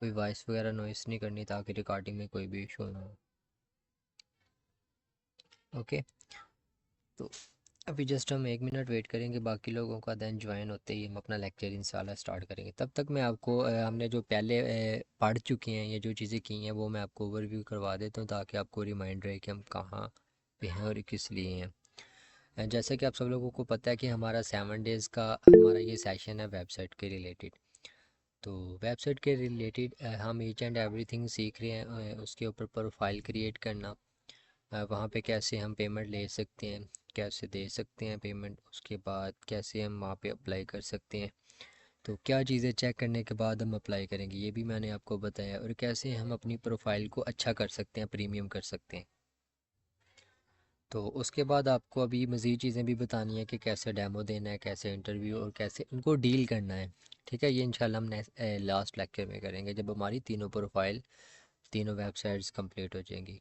कोई वॉइस वगैरह नॉइस नहीं करनी ताकि रिकॉर्डिंग में कोई भी इशू ना हो। ओके। तो अभी जस्ट हम 1 मिनट वेट करेंगे बाकी लोगों का, देन ज्वाइन होते ही हम अपना लेक्चर इंशाल्लाह स्टार्ट करेंगे। तब तक मैं आपको हमने जो पहले पढ़ चुके हैं, ये जो चीज़ें की हैं वो मैं आपको ओवरव्यू करवा देता हूँ ताकि आपको रिमाइंड रहे कि हम कहाँ पे हैं और किस लिए हैं। जैसा कि आप सब लोगों को पता है कि हमारा 7 डेज़ का हमारा ये सेशन है वेबसाइट के रिलेटेड। तो वेबसाइट के रिलेटेड हम ईच एंड एवरीथिंग सीख रहे हैं। उसके ऊपर प्रोफाइल क्रिएट करना, वहाँ पे कैसे हम पेमेंट ले सकते हैं, कैसे दे सकते हैं पेमेंट, उसके बाद कैसे हम वहाँ पे अप्लाई कर सकते हैं, तो क्या चीज़ें चेक करने के बाद हम अप्लाई करेंगे ये भी मैंने आपको बताया, और कैसे हम अपनी प्रोफाइल को अच्छा कर सकते हैं, प्रीमियम कर सकते हैं। तो उसके बाद आपको अभी मज़ीद चीज़ें भी बतानी है कि कैसे डेमो देना है, कैसे इंटरव्यू, और कैसे उनको डील करना है। ठीक है, ये इंशाल्लाह हम नेक्स्ट लास्ट लेक्चर में करेंगे जब हमारी तीनों प्रोफाइल, तीनों वेबसाइट्स कंप्लीट हो जाएंगी।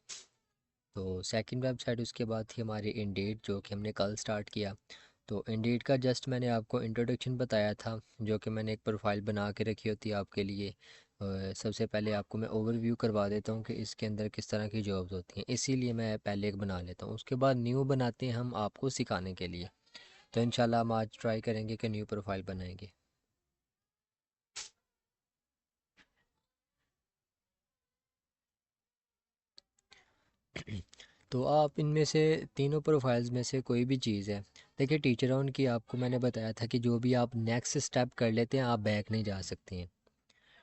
तो सेकंड वेबसाइट उसके बाद थी हमारी इंडीड, जो कि हमने कल स्टार्ट किया। तो इंडीड का जस्ट मैंने आपको इंट्रोडक्शन बताया था, जो कि मैंने एक प्रोफाइल बना के रखी होती है आपके लिए। सबसे पहले आपको मैं ओवरव्यू करवा देता हूँ कि इसके अंदर किस तरह की जॉब्स होती हैं, इसीलिए मैं पहले एक बना लेता हूँ, उसके बाद न्यू बनाते हैं हम आपको सिखाने के लिए। तो इंशाल्लाह हम आज ट्राई करेंगे कि न्यू प्रोफाइल बनाएंगे। तो आप इनमें से तीनों प्रोफाइल्स में से कोई भी चीज़ है, देखिए टीचर ऑन की आपको मैंने बताया था कि जो भी आप नेक्स्ट स्टेप कर लेते हैं आप बैक नहीं जा सकते हैं।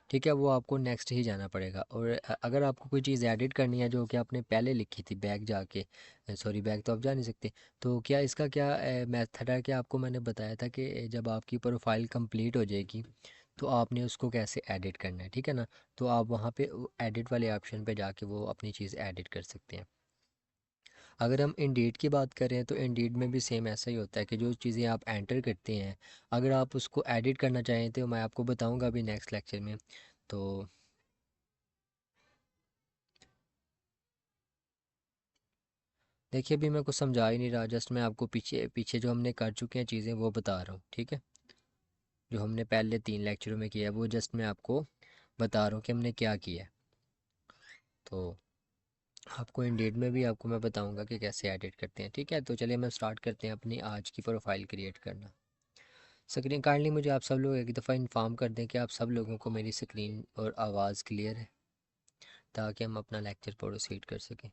ठीक है, वो आपको नेक्स्ट ही जाना पड़ेगा। और अगर आपको कोई चीज़ एडिट करनी है जो कि आपने पहले लिखी थी बैक जाके, सॉरी बैक तो आप जा नहीं सकते, तो क्या इसका क्या मेथड है कि आपको मैंने बताया था कि जब आपकी प्रोफाइल कंप्लीट हो जाएगी तो आपने उसको कैसे एडिट करना है, ठीक है ना। तो आप वहाँ पे एडिट वाले ऑप्शन पे जाके वो अपनी चीज़ एडिट कर सकते हैं। अगर हम इंडीड की बात करें तो इंडीड में भी सेम ऐसा ही होता है कि जो चीज़ें आप एंटर करते हैं, अगर आप उसको एडिट करना चाहें तो मैं आपको बताऊंगा अभी नेक्स्ट लेक्चर में। तो देखिए अभी मैं कुछ समझा ही नहीं रहा, जस्ट मैं आपको पीछे पीछे जो हमने कर चुके हैं चीज़ें वो बता रहा हूँ, ठीक है। जो हमने पहले 3 लेक्चरों में किया है वो जस्ट मैं आपको बता रहा हूँ कि हमने क्या किया है। तो आपको इंडीड में भी आपको मैं बताऊंगा कि कैसे एडिट करते हैं, ठीक है। तो चलिए मैं स्टार्ट करते हैं अपनी आज की प्रोफाइल क्रिएट करना। स्क्रीन काइंडली मुझे आप सब लोग एक दफ़ा इन्फॉर्म कर दें कि आप सब लोगों को मेरी स्क्रीन और आवाज़ क्लियर है ताकि हम अपना लेक्चर प्रोसीड कर सकें।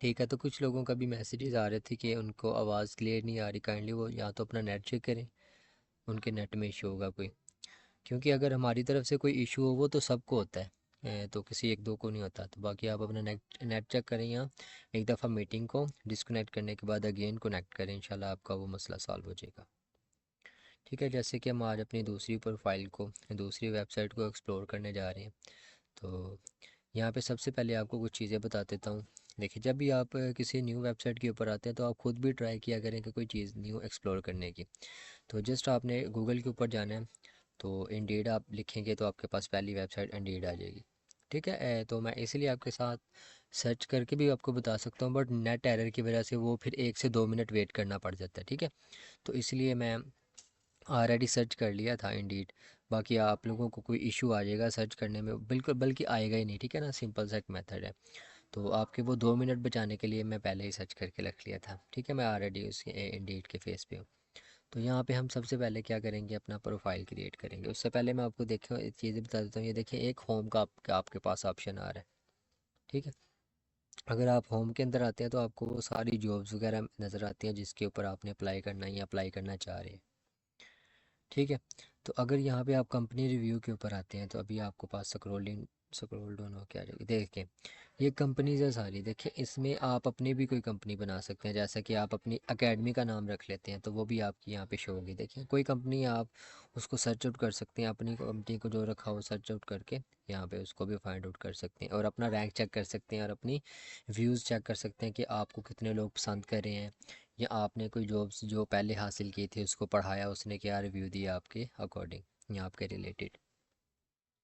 ठीक है, तो कुछ लोगों का भी मैसेजेस आ रहे थे कि उनको आवाज़ क्लियर नहीं आ रही, काइंडली वो या तो अपना नेट चेक करें, उनके नेट में इशू होगा कोई। क्योंकि अगर हमारी तरफ से कोई इशू हो वो तो सबको होता है, तो किसी एक दो को नहीं होता। तो बाकी आप अपना नेट नेट चेक करें, या एक दफ़ा मीटिंग को डिस्कनेक्ट करने के बाद अगेन कनेक्ट करें, इंशाल्लाह आपका वो मसला सॉल्व हो जाएगा। ठीक है, जैसे कि हम आज अपनी दूसरी प्रोफाइल को, दूसरी वेबसाइट को एक्सप्लोर करने जा रहे हैं। तो यहाँ पे सबसे पहले आपको कुछ चीज़ें बता देता हूँ। देखिए जब भी आप किसी न्यू वेबसाइट के ऊपर आते हैं तो आप खुद भी ट्राई किया करें कि कोई चीज़ न्यू एक्सप्लोर करने की। तो जस्ट आपने गूगल के ऊपर जाना है, तो इंडीड आप लिखेंगे तो आपके पास पहली वेबसाइट इंडीड आ जाएगी। ठीक है, तो मैं इसीलिए आपके साथ सर्च करके भी आपको बता सकता हूँ, बट नेट एरर की वजह से वो फिर 1 से 2 मिनट वेट करना पड़ जाता है, ठीक है। तो इसलिए मैं ऑलरेडी सर्च कर लिया था इंडीड। बाकी आप लोगों को कोई इशू आ जाएगा सर्च करने में, बिल्कुल बल्कि आएगा ही नहीं, ठीक है ना, सिंपल सा एक मेथड है। तो आपके वो 2 मिनट बचाने के लिए मैं पहले ही सर्च करके रख लिया था, ठीक है। मैं ऑलरेडी उसके इंडीड के फेस पे हूँ। तो यहाँ पे हम सबसे पहले क्या करेंगे, अपना प्रोफाइल क्रिएट करेंगे। उससे पहले मैं आपको देखो एक चीज़ें बता देता हूँ। ये देखिए एक होम का आपके पास ऑप्शन आ रहा है, ठीक है। अगर आप होम के अंदर आते हैं तो आपको वो सारी जॉब्स वगैरह नज़र आती हैं जिसके ऊपर आपने अप्लाई करना है या अप्लाई करना चाह रहे हैं, ठीक है। तो अगर यहाँ पे आप कंपनी रिव्यू के ऊपर आते हैं तो अभी आपको पास स्क्रॉल डाउन हो क्या जाएगी, देखिए ये कंपनीज है सारी। देखिए इसमें आप अपनी भी कोई कंपनी बना सकते हैं, जैसा कि आप अपनी एकेडमी का नाम रख लेते हैं तो वो भी आपकी यहाँ पे शो होगी। देखिए कोई कंपनी आप उसको सर्च आउट कर सकते हैं, अपनी कंपनी को जो रखा हो सर्च आउट करके यहाँ पे उसको भी फाइंड आउट कर सकते हैं, और अपना रैंक चेक कर सकते हैं, और अपनी व्यूज़ चेक कर सकते हैं कि आपको कितने लोग पसंद कर रहे हैं, या आपने कोई जॉब्स जो पहले हासिल की थी उसको पढ़ाया, उसने क्या रिव्यू दिया आपके अकॉर्डिंग या आपके रिलेटेड।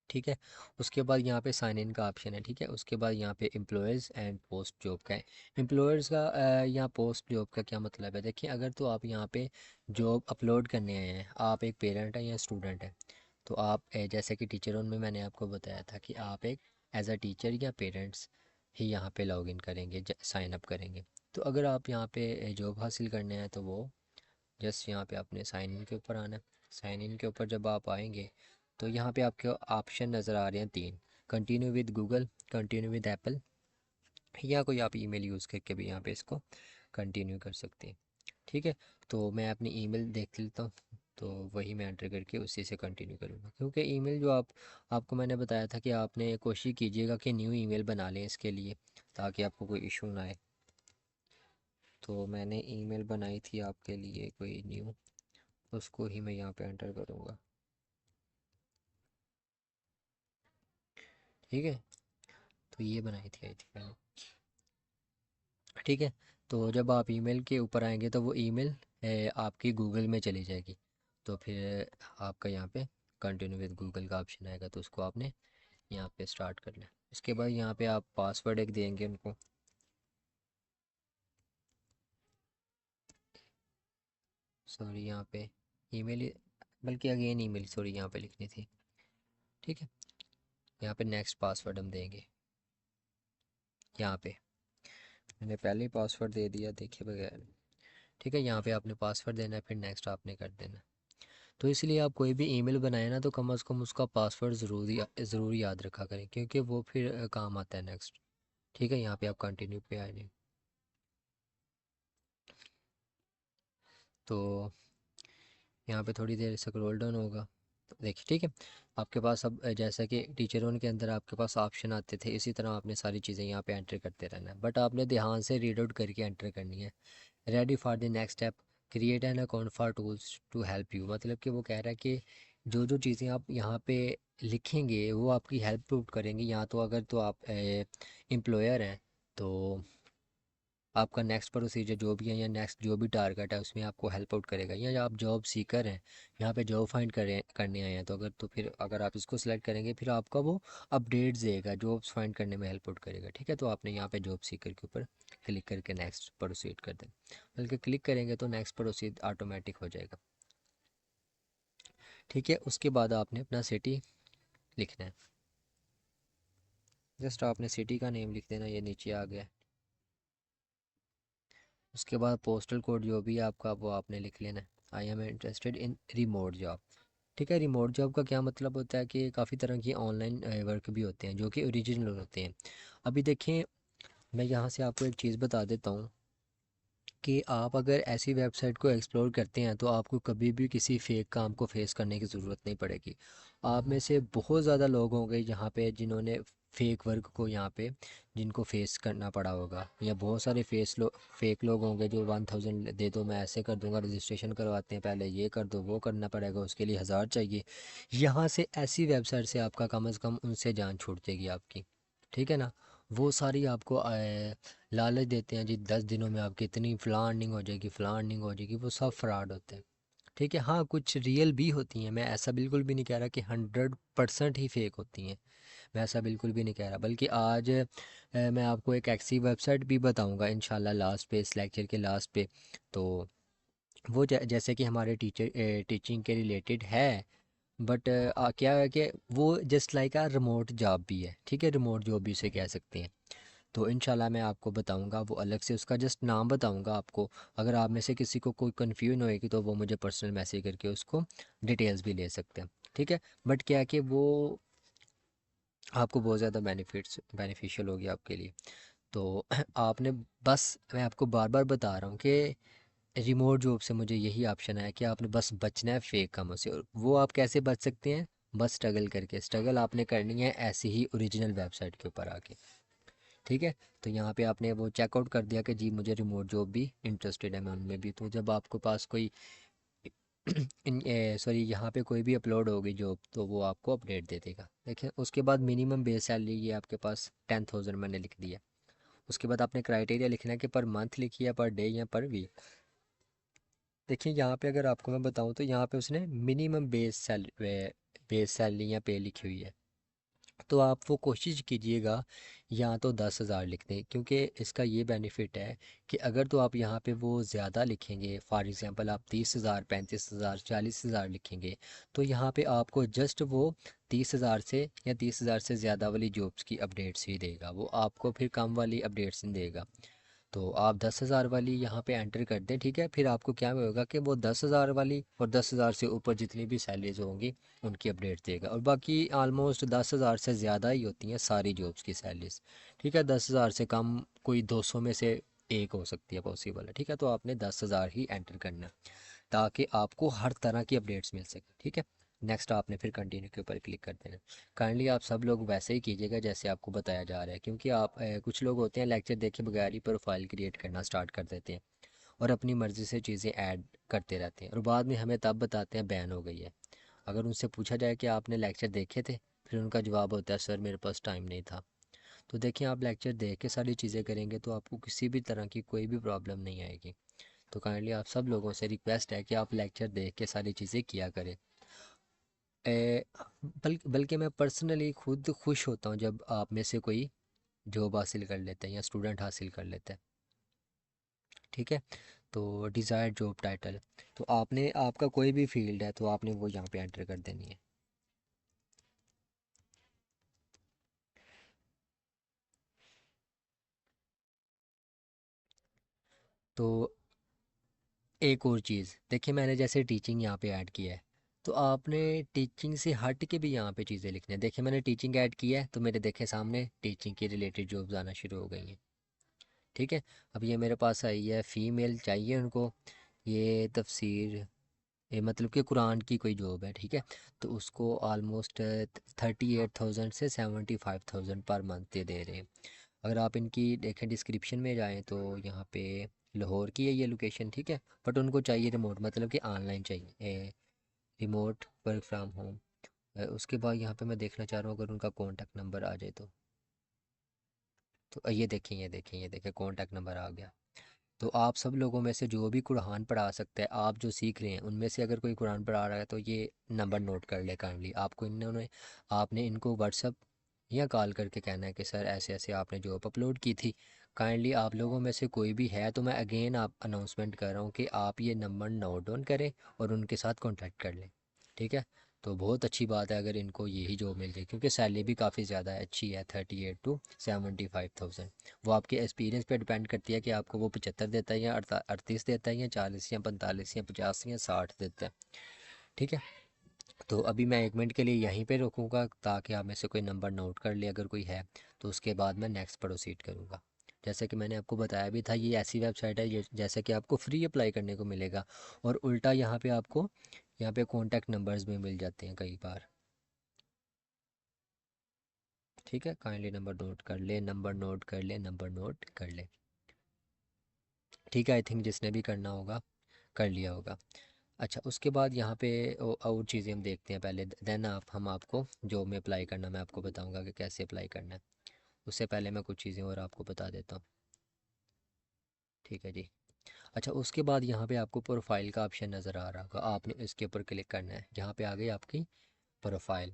ठीक है। उसके बाद यहाँ पे साइन इन का ऑप्शन है, ठीक है। उसके बाद यहाँ पे एम्प्लॉयज़ एंड पोस्ट जॉब का है। एम्प्लॉयर्स का या पोस्ट जॉब का क्या मतलब है? देखिए, अगर तो आप यहाँ पे जॉब अपलोड करने आए हैं, आप एक पेरेंट हैं या स्टूडेंट हैं, तो आप जैसे कि टीचरों में मैंने आपको बताया था कि आप एक एज अ टीचर या पेरेंट्स ही यहाँ पे लॉग इन करेंगे, साइन अप करेंगे। तो अगर आप यहाँ पे जॉब हासिल करने हैं तो वो जस्ट यहाँ पे आपने साइन इन के ऊपर आना है। साइन इन के ऊपर जब आप आएंगे तो यहाँ पे आपके ऑप्शन नज़र आ रहे हैं तीन: continue with Google, continue with Apple, या कोई आप ईमेल यूज़ करके भी यहाँ पे इसको कंटिन्यू कर सकते हैं, ठीक है। तो मैं अपनी ईमेल देख लेता हूँ, तो वही मैं एंटर करके उसी से कंटिन्यू करूँगा, क्योंकि ईमेल जो आपको मैंने बताया था कि आपने कोशिश कीजिएगा कि न्यू ईमेल बना लें इसके लिए, ताकि आपको कोई इशू ना आए। तो मैंने ईमेल बनाई थी आपके लिए कोई न्यू, उसको ही मैं यहाँ पे एंटर करूँगा, ठीक है। तो ये बनाई थी आई थी मैंने, ठीक है। तो जब आप ईमेल के ऊपर आएंगे तो वो ईमेल आपकी गूगल में चली जाएगी। तो फिर आपका यहाँ पे कंटिन्यू विद गूगल का ऑप्शन आएगा, तो उसको आपने यहाँ पे स्टार्ट करना है। उसके बाद यहाँ पे आप पासवर्ड एक देंगे उनको, सॉरी यहाँ पे ईमेल, बल्कि अगेन ईमेल सॉरी यहाँ पे लिखनी थी, ठीक है। यहाँ पे नेक्स्ट पासवर्ड हम देंगे, यहाँ पे मैंने पहले ही पासवर्ड दे दिया देखे बगैर, ठीक है। यहाँ पे आपने पासवर्ड देना है, फिर नेक्स्ट आपने कर देना। तो इसलिए आप कोई भी ईमेल बनाए ना, तो कम से कम उसका पासवर्ड ज़रूर याद रखा करें, क्योंकि वो फिर काम आता है नेक्स्ट, ठीक है। यहाँ पे आप कंटिन्यू पे आ जाए, तो यहाँ पे थोड़ी देर स्क्रॉल डाउन होगा, तो देखिए, ठीक है। आपके पास अब जैसा कि टीचरों के अंदर आपके पास ऑप्शन आते थे, इसी तरह आपने सारी चीज़ें यहाँ पे एंटर करते रहना है, बट आपने ध्यान से रीड आउट करके एंटर करनी है। Ready for the next step, create an account for tools to help you, मतलब कि वो कह रहा है कि जो जो चीज़ें आप यहाँ पे लिखेंगे वो आपकी हेल्प करेंगी। यहाँ तो अगर तो आप एम्प्लॉयर हैं, तो आपका नेक्स्ट प्रोसीजर जो भी है या नेक्स्ट जो भी टारगेट है उसमें आपको हेल्प आउट करेगा। या आप जॉब सीकर हैं, यहाँ पे जॉब फाइंड करने आए हैं, तो अगर अगर आप इसको सिलेक्ट करेंगे फिर आपका वो अपडेट्स देगा, जॉब्स फाइंड करने में हेल्प आउट करेगा, ठीक है। तो आपने यहाँ पे जॉब सीकर के ऊपर क्लिक करके नेक्स्ट प्रोसीड कर दें, बल्कि क्लिक करेंगे तो नेक्स्ट प्रोसीड ऑटोमेटिक हो जाएगा, ठीक है। उसके बाद आपने अपना सिटी लिखना है, जस्ट आपने सिटी का नेम लिख देना, ये नीचे आ गया। उसके बाद पोस्टल कोड जो भी है आपका वो आपने लिख लेना है। I am interested in remote job, ठीक है। रिमोट जॉब का क्या मतलब होता है कि काफ़ी तरह की ऑनलाइन वर्क भी होते हैं जो कि ओरिजिनल होते हैं। अभी देखें, मैं यहाँ से आपको एक चीज़ बता देता हूँ कि आप अगर ऐसी वेबसाइट को एक्सप्लोर करते हैं तो आपको कभी भी किसी फेक काम को फेस करने की ज़रूरत नहीं पड़ेगी। आप में से बहुत ज़्यादा लोग होंगे यहाँ पे जिन्होंने फेक वर्क को यहाँ पे जिनको फेस करना पड़ा होगा, या बहुत सारे फेक लोग होंगे जो 1000 दे दो मैं ऐसे कर दूंगा, रजिस्ट्रेशन करवाते हैं, पहले ये कर दो वो करना पड़ेगा, उसके लिए 1000 चाहिए। यहाँ से ऐसी वेबसाइट से आपका कम से कम उनसे जान छूट जाएगी आपकी, ठीक है ना। वो सारी आपको लालच देते हैं जी, 10 दिनों में आपकी इतनी फ़लाँ अर्निंग हो जाएगी, फ़लाँ अर्निंग हो जाएगी, वो सब फ्रॉड होते हैं, ठीक है। हाँ, कुछ रियल भी होती हैं, मैं ऐसा बिल्कुल भी नहीं कह रहा कि 100% ही फेक होती हैं, मैं ऐसा बिल्कुल भी नहीं कह रहा। बल्कि आज मैं आपको एक ऐसी वेबसाइट भी बताऊंगा इंशाल्लाह लास्ट पे, इस लेक्चर के लास्ट पे। तो वो जैसे कि हमारे टीचिंग के रिलेटेड है, बट क्या है कि वो जस्ट लाइक आ रिमोट जॉब भी है, ठीक है, रिमोट जॉब भी उसे कह सकते हैं। तो इंशाल्लाह मैं आपको बताऊंगा, वो अलग से उसका जस्ट नाम बताऊंगा आपको। अगर आप में से किसी को कोई कन्फ्यूजन होएगी तो वो मुझे पर्सनल मैसेज करके उसको डिटेल्स भी ले सकते हैं, ठीक है। बट क्या है कि वो आपको बहुत ज़्यादा बेनिफिशियल होगी आपके लिए। तो आपने बस, मैं आपको बार बार बता रहा हूँ कि रिमोट जॉब से मुझे यही ऑप्शन है कि आपने बस बचना है फेक कामों से। और वो आप कैसे बच सकते हैं? बस स्ट्रगल करके, स्ट्रगल आपने करनी है ऐसी ही ओरिजिनल वेबसाइट के ऊपर आके, ठीक है। तो यहाँ पे आपने वो चेकआउट कर दिया कि जी मुझे रिमोट जॉब भी इंटरेस्टेड है मैं उनमें भी, तो जब आपके पास कोई सॉरी यहाँ पे कोई भी अपलोड होगी जॉब तो वो आपको अपडेट दे देगा। देखिए, उसके बाद मिनिमम बेस सैलरी ये आपके पास 10,000 मैंने लिख दिया। उसके बाद आपने क्राइटेरिया लिखना है कि पर मंथ लिखिए, पर डे या पर वीक। देखिए यहाँ पे अगर आपको मैं बताऊँ तो यहाँ पे उसने मिनिमम बेस सैलरी या पे लिखी हुई है, तो आप वो कोशिश कीजिएगा या तो 10,000 लिख दें, क्योंकि इसका ये बेनिफिट है कि अगर तो आप यहाँ पे वो ज़्यादा लिखेंगे, फॉर एग्ज़ाम्पल आप 30,000, 35,000, 40,000 लिखेंगे, तो यहाँ पे आपको जस्ट वो 30,000 से या 30,000 से ज़्यादा वाली जॉब्स की अपडेट्स ही देगा, वो आपको फिर कम वाली अपडेट्स नहीं देगा। तो आप 10,000 वाली यहाँ पे एंटर कर दें, ठीक है। फिर आपको क्या होगा कि वो 10,000 वाली और 10,000 से ऊपर जितनी भी सैलरीज होंगी उनकी अपडेट देगा, और बाकी आलमोस्ट 10,000 से ज़्यादा ही होती हैं सारी जॉब्स की सैलरीज, ठीक है। 10,000 से कम कोई 200 में से एक हो सकती है, पॉसिबल है, ठीक है। तो आपने 10,000 ही एंटर करना है ताकि आपको हर तरह की अपडेट्स मिल सके, ठीक है। नेक्स्ट आपने फिर कंटिन्यू के ऊपर क्लिक कर देना। काइंडली आप सब लोग वैसे ही कीजिएगा जैसे आपको बताया जा रहा है, क्योंकि आप कुछ लोग होते हैं लेक्चर देखे बगैर ही प्रोफाइल क्रिएट करना स्टार्ट कर देते हैं और अपनी मर्ज़ी से चीज़ें ऐड करते रहते हैं, और बाद में हमें तब बताते हैं बैन हो गई है। अगर उनसे पूछा जाए कि आपने लेक्चर देखे थे, फिर उनका जवाब होता है सर मेरे पास टाइम नहीं था। तो देखिए, आप लेक्चर देख के सारी चीज़ें करेंगे तो आपको किसी भी तरह की कोई भी प्रॉब्लम नहीं आएगी। तो काइंडली आप सब लोगों से रिक्वेस्ट है कि आप लेक्चर देख के सारी चीज़ें किया करें। ए, बल्कि मैं पर्सनली खुद खुश होता हूँ जब आप में से कोई जॉब हासिल कर लेते हैं या स्टूडेंट हासिल कर लेते हैं, ठीक है। तो डिज़ायर्ड जॉब टाइटल, तो आपने आपका कोई भी फील्ड है तो आपने वो यहाँ पे एंटर कर देनी है। तो एक और चीज़ देखिए, मैंने जैसे टीचिंग यहाँ पे ऐड किया है, तो आपने टीचिंग से हट के भी यहाँ पे चीज़ें लिखनी है। देखिए, मैंने टीचिंग ऐड किया है तो मेरे देखे सामने टीचिंग के रिलेटेड जॉब्स आना शुरू हो गई हैं, ठीक है। अब ये मेरे पास आई है, फ़ीमेल चाहिए उनको, ये तफसीर, ये मतलब कि कुरान की कोई जॉब है, ठीक है। तो उसको ऑलमोस्ट 38,000 से 75,000 पर मंथ ये दे रहे हैं। अगर आप इनकी देखें डिस्क्रिप्शन में जाएं तो यहाँ पे लाहौर की है ये लोकेशन, ठीक है। बट उनको चाहिए रिमोट, मतलब कि ऑनलाइन चाहिए, रिमोट वर्क फ्रॉम होम। उसके बाद यहाँ पे मैं देखना चाह रहा हूँ अगर उनका कॉन्टैक्ट नंबर आ जाए तो ये देखें, ये देखें, ये देखें, कॉन्टैक्ट नंबर आ गया। तो आप सब लोगों में से जो भी कुरान पढ़ा सकता है, आप जो सीख रहे हैं उनमें से अगर कोई कुरान पढ़ा रहा है तो ये नंबर नोट कर ले काइंडली। आपको इन्होंने आपने इनको व्हाट्सअप या कॉल करके कहना है कि सर ऐसे ऐसे आपने जॉब अपलोड की थी, काइंडली आप लोगों में से कोई भी है तो मैं अगेन आप अनाउंसमेंट कर रहा हूँ कि आप ये नंबर नोट डाउन करें और उनके साथ कॉन्टैक्ट कर लें, ठीक है। तो बहुत अच्छी बात है अगर इनको यही जॉब मिल जाए, क्योंकि सैलरी भी काफ़ी ज़्यादा अच्छी है, 38 to 75,000। वो आपके एक्सपीरियंस पे डिपेंड करती है कि आपको वो 75 देता है या 38 देता है या 40 या 45 या 50 या 60 देता है, ठीक है। तो अभी मैं 1 मिनट के लिए यहीं पे रुकूंगा ताकि आप में से कोई नंबर नोट कर ले अगर कोई है, तो उसके बाद मैं नेक्स्ट प्रोसीड करूँगा। जैसे कि मैंने आपको बताया भी था, ये ऐसी वेबसाइट है जैसे कि आपको फ्री अप्लाई करने को मिलेगा, और उल्टा यहाँ पे आपको यहाँ पे कॉन्टैक्ट नंबर्स भी मिल जाते हैं कई बार, ठीक है। काइंडली नंबर नोट कर ले, नंबर नोट कर ले, नंबर नोट कर ले, ठीक है। आई थिंक जिसने भी करना होगा कर लिया होगा। अच्छा, उसके बाद यहाँ पे और चीज़ें हम देखते हैं पहले, देन हम आपको जॉब में अप्लाई करना मैं आपको बताऊंगा कि कैसे अप्लाई करना है। उससे पहले मैं कुछ चीज़ें और आपको बता देता हूँ, ठीक है जी। अच्छा, उसके बाद यहाँ पे आपको प्रोफाइल का ऑप्शन नज़र आ रहा होगा, आपने इसके ऊपर क्लिक करना है। यहाँ पे आ गई आपकी प्रोफाइल,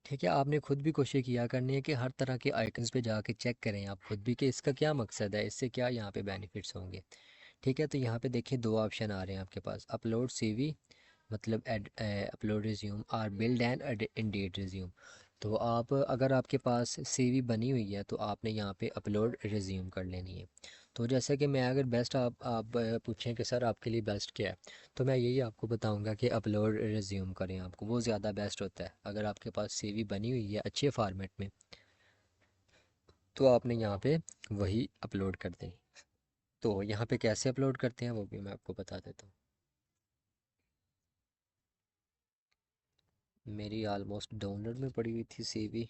ठीक है। आपने खुद भी कोशिश किया करनी है कि हर तरह के आइकन्स पे जाके चेक करें आप खुद भी कि इसका क्या मकसद है, इससे क्या यहाँ पे बेनिफिट्स होंगे, ठीक है। तो यहाँ पे देखिए दो ऑप्शन आ रहे हैं आपके पास, अपलोड सीवी, मतलब अपलोड रिज्यूम, और बिल्ड एंड इंडेट रिज्यूम। तो आप अगर आपके पास सीवी बनी हुई है तो आपने यहाँ पे अपलोड रिज्यूम कर लेनी है। तो जैसे कि मैं अगर बेस्ट आप पूछें कि सर आपके लिए बेस्ट क्या है, तो मैं यही आपको बताऊंगा कि अपलोड रिज्यूम करें, आपको वो ज़्यादा बेस्ट होता है। अगर आपके पास सीवी बनी हुई है अच्छे फॉर्मेट में तो आपने यहाँ पे वही अपलोड कर दें। तो यहाँ पे कैसे अपलोड करते हैं वो भी मैं आपको बता देता हूँ। मेरी ऑलमोस्ट डाउनलोड में पड़ी हुई थी सीवी,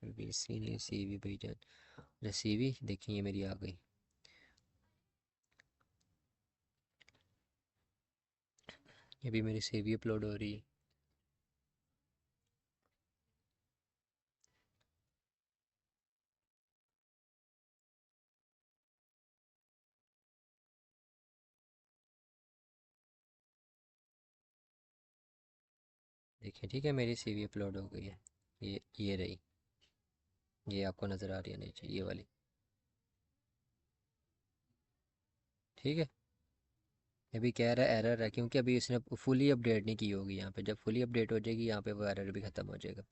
बीसी नहीं सीवी भेजन, अच्छा सीवी देखिए ये मेरी आ गई। ये भी मेरी सीवी अपलोड हो रही है। देखें, ठीक है, मेरी सीवी अपलोड हो गई है। ये रही, ये आपको नज़र आ रही है नीचे, ये वाली। ठीक है, अभी कह रहा है एरर है, क्योंकि अभी इसने फुली अपडेट नहीं की होगी। यहाँ पे जब फुली अपडेट हो जाएगी यहाँ पे वो एरर भी ख़त्म हो जाएगा।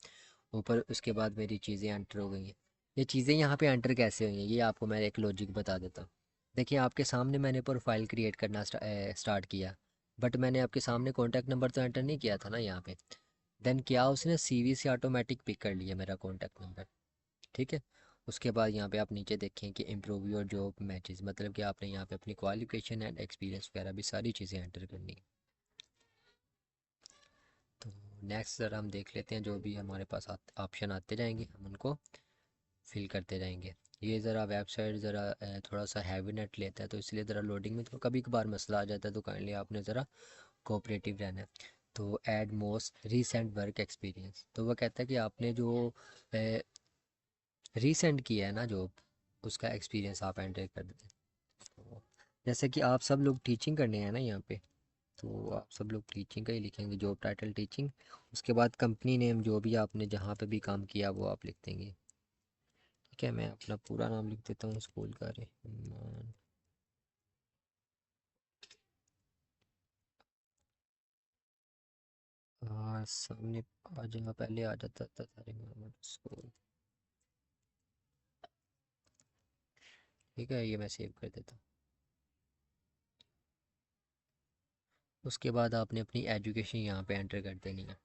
ऊपर उसके बाद मेरी चीज़ें एंटर हो गई हैं। ये चीज़ें यहाँ पे एंटर कैसे हुई हैं, ये आपको मैं एक लॉजिक बता देता हूँ। देखिए, आपके सामने मैंने प्रोफाइल क्रिएट करना स्टार्ट किया, बट मैंने आपके सामने कॉन्टैक्ट नंबर तो एंटर नहीं किया था ना यहाँ पे। देन क्या उसने सीवी से ऑटोमेटिक पिक कर लिया मेरा कॉन्टैक्ट नंबर। ठीक है, उसके बाद यहाँ पे आप नीचे देखें कि इम्प्रूव योर जॉब मैचेस, मतलब कि आपने यहाँ पे अपनी क्वालिफिकेशन एंड एक्सपीरियंस वगैरह भी सारी चीज़ें एंटर करनी है। तो नेक्स्ट ज़रा हम देख लेते हैं, जो भी हमारे पास ऑप्शन आते जाएंगे हम उनको फिल करते जाएंगे। ये ज़रा वेबसाइट ज़रा थोड़ा सा हैवी नेट लेता है, तो इसलिए ज़रा लोडिंग में तो कभी कभार मसला आ जाता है, तो काइंडली आपने ज़रा कोऑपरेटिव रहना है। तो add most recent work experience, तो वह कहता है कि आपने जो रीसेंट किया है ना जॉब, उसका एक्सपीरियंस आप एंटर कर दें। तो जैसे कि आप सब लोग टीचिंग करने हैं ना यहाँ पे, तो आप सब लोग टीचिंग का ही लिखेंगे, जॉब टाइटल टीचिंग। उसके बाद कंपनी नेम जो भी आपने जहाँ पे भी काम किया वो आप लिख देंगे। ठीक है, मैं अपना पूरा नाम लिख देता हूँ स्कूल का, रहमान। हाँ, सामने आ जगह पहले आ जाता था सारे मोहम्मद स्कूल। ठीक है, ये मैं सेव कर देता हूँ। उसके बाद आपने अपनी एजुकेशन यहाँ पे एंटर कर देनी है।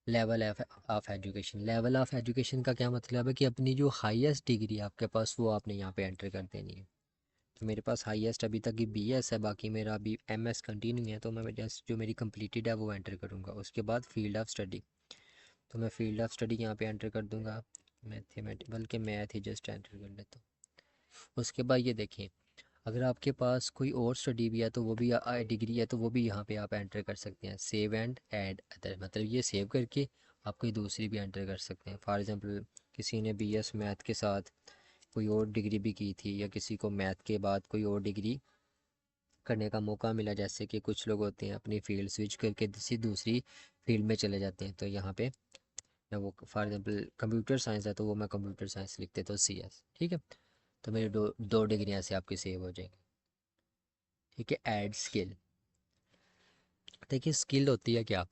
Level of education, level of education का क्या मतलब है कि अपनी जो हाईएस्ट डिग्री आपके पास वो आपने यहाँ पे एंटर कर देनी है। तो मेरे पास हाईएस्ट अभी तक की बीएस है, बाकी मेरा अभी एमएस कंटिन्यू है, तो मैं जस्ट जो मेरी कंप्लीटेड है वो एंटर करूँगा। उसके बाद फील्ड ऑफ स्टडी, तो मैं फील्ड ऑफ स्टडी यहाँ पे एंटर कर दूँगा, मैथमेटिक, बल्कि मैथ ही जस्ट एंटर कर लेता हूँ। उसके बाद ये देखें, अगर आपके पास कोई और स्टडी भी है तो वो भी डिग्री है तो वो भी यहाँ पे आप एंटर कर सकते हैं। सेव एंड ऐड अदर, मतलब ये सेव करके आप कोई दूसरी भी एंटर कर सकते हैं। फॉर एग्ज़ाम्पल किसी ने बीएस मैथ के साथ कोई और डिग्री भी की थी, या किसी को मैथ के बाद कोई और डिग्री करने का मौका मिला, जैसे कि कुछ लोग होते हैं अपनी फील्ड स्विच करके किसी दूसरी फील्ड में चले जाते हैं, तो यहाँ पे मैं वो फॉर एग्ज़ाम्पल कंप्यूटर साइंस है तो वो मैं कंप्यूटर साइंस लिख देता हूँ CS। ठीक है, तो मेरी दो दो डिग्रियाँ से आपकी सेव हो जाएंगी। ठीक है, ऐड स्किल। देखिए, स्किल होती है क्या,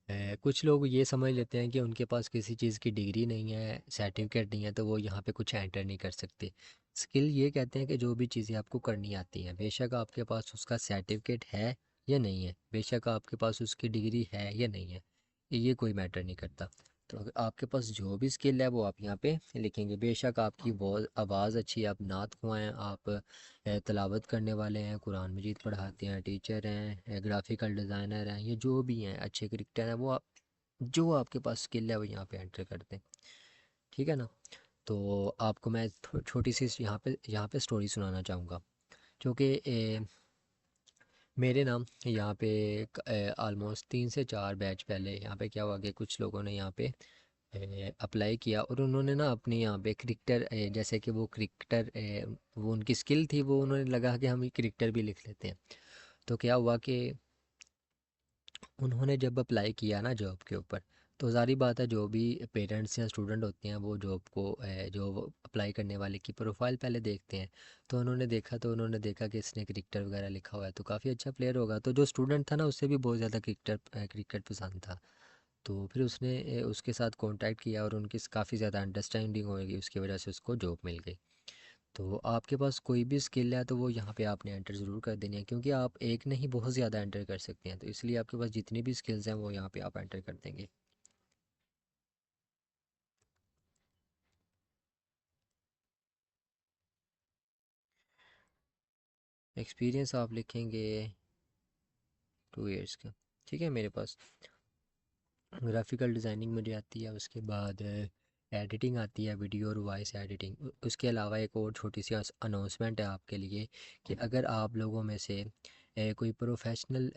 कुछ लोग ये समझ लेते हैं कि उनके पास किसी चीज़ की डिग्री नहीं है, सर्टिफिकेट नहीं है, तो वो यहाँ पे कुछ एंटर नहीं कर सकते। स्किल ये कहते हैं कि जो भी चीज़ें आपको करनी आती हैं, बेशक आपके पास उसका सर्टिफिकेट है या नहीं है, बेशक आपके पास उसकी डिग्री है या नहीं है, ये कोई मैटर नहीं करता। तो अगर आपके पास जो भी स्किल है वो आप यहाँ पे लिखेंगे। बेशक आपकी वो आवाज़ अच्छी है, आप नात ख्वाँ हैं, आप तिलावत करने वाले हैं, कुरान मजीद पढ़ाते हैं, टीचर हैं, ग्राफिकल डिज़ाइनर हैं, ये जो भी हैं, अच्छे क्रिकेटर हैं, वो आप जो आपके पास स्किल है वो यहाँ पे एंटर कर दें। ठीक है ना। तो आपको मैं छोटी सी यहाँ पे स्टोरी सुनाना चाहूँगा, जो कि मेरे नाम यहाँ पे ऑलमोस्ट 3 से 4 बैच पहले यहाँ पे क्या हुआ कि कुछ लोगों ने यहाँ पे अप्लाई किया, और उन्होंने ना अपने यहाँ पे क्रिकेटर, जैसे कि वो क्रिकेटर, वो उनकी स्किल थी, वो उन्होंने लगा कि हम क्रिकेटर भी लिख लेते हैं। तो क्या हुआ कि उन्होंने जब अप्लाई किया ना जॉब के ऊपर, तो ज़ाहिर बात है जो भी पेरेंट्स या स्टूडेंट होते हैं वो जॉब को जो अप्लाई करने वाले की प्रोफाइल पहले देखते हैं। तो उन्होंने देखा कि इसने क्रिकेटर वगैरह लिखा हुआ है तो काफ़ी अच्छा प्लेयर होगा, तो जो स्टूडेंट था ना उससे भी बहुत ज़्यादा क्रिकेट पसंद था। तो फिर उसने उसके साथ कांटेक्ट किया और उनकी काफ़ी ज़्यादा अंडरस्टैंडिंग हो गई, उसकी वजह से उसको जॉब मिल गई। तो आपके पास कोई भी स्किल है तो वो यहाँ पे आपने एंटर ज़रूर कर देनी है, क्योंकि आप एक नहीं बहुत ज़्यादा एंटर कर सकते हैं, तो इसलिए आपके पास जितनी भी स्किल्स हैं वो यहाँ पे आप एंटर कर देंगे। एक्सपीरियंस आप लिखेंगे 2 इयर्स का। ठीक है, मेरे पास ग्राफिकल डिज़ाइनिंग मुझे आती है, उसके बाद एडिटिंग आती है, वीडियो और वॉइस एडिटिंग। उसके अलावा एक और छोटी सी अनाउंसमेंट है आपके लिए कि अगर आप लोगों में से कोई प्रोफेशनल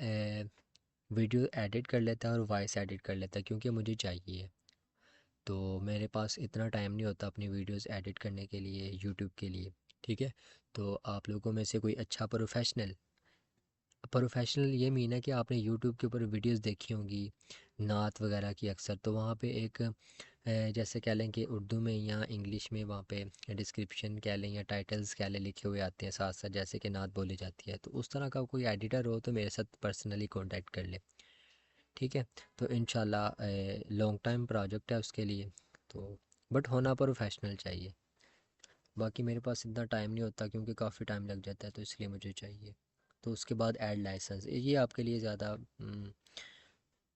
वीडियो एडिट कर लेता है और वॉइस एडिट कर लेता है, क्योंकि मुझे चाहिए, तो मेरे पास इतना टाइम नहीं होता अपनी वीडियोस एडिट करने के लिए यूट्यूब के लिए। ठीक है, तो आप लोगों में से कोई अच्छा प्रोफेशनल प्रोफेशनल ये मीन है कि आपने यूट्यूब के ऊपर वीडियोस देखी होंगी नात वगैरह की अक्सर, तो वहाँ पे एक जैसे कह लें कि उर्दू में या इंग्लिश में वहाँ पे डिस्क्रिप्शन कह लें या टाइटल्स कह लें लिखे हुए आते हैं साथ साथ, जैसे कि नात बोली जाती है। तो उस तरह का कोई एडिटर हो तो मेरे साथ पर्सनली कांटेक्ट कर ले, ठीक है। तो इंशाल्लाह लॉन्ग टाइम प्रोजेक्ट है उसके लिए, तो बट होना प्रोफेशनल चाहिए। बाकी मेरे पास इतना टाइम नहीं होता क्योंकि काफ़ी टाइम लग जाता है, तो इसलिए मुझे चाहिए। तो उसके बाद ऐड लाइसेंस, ये आपके लिए ज़्यादा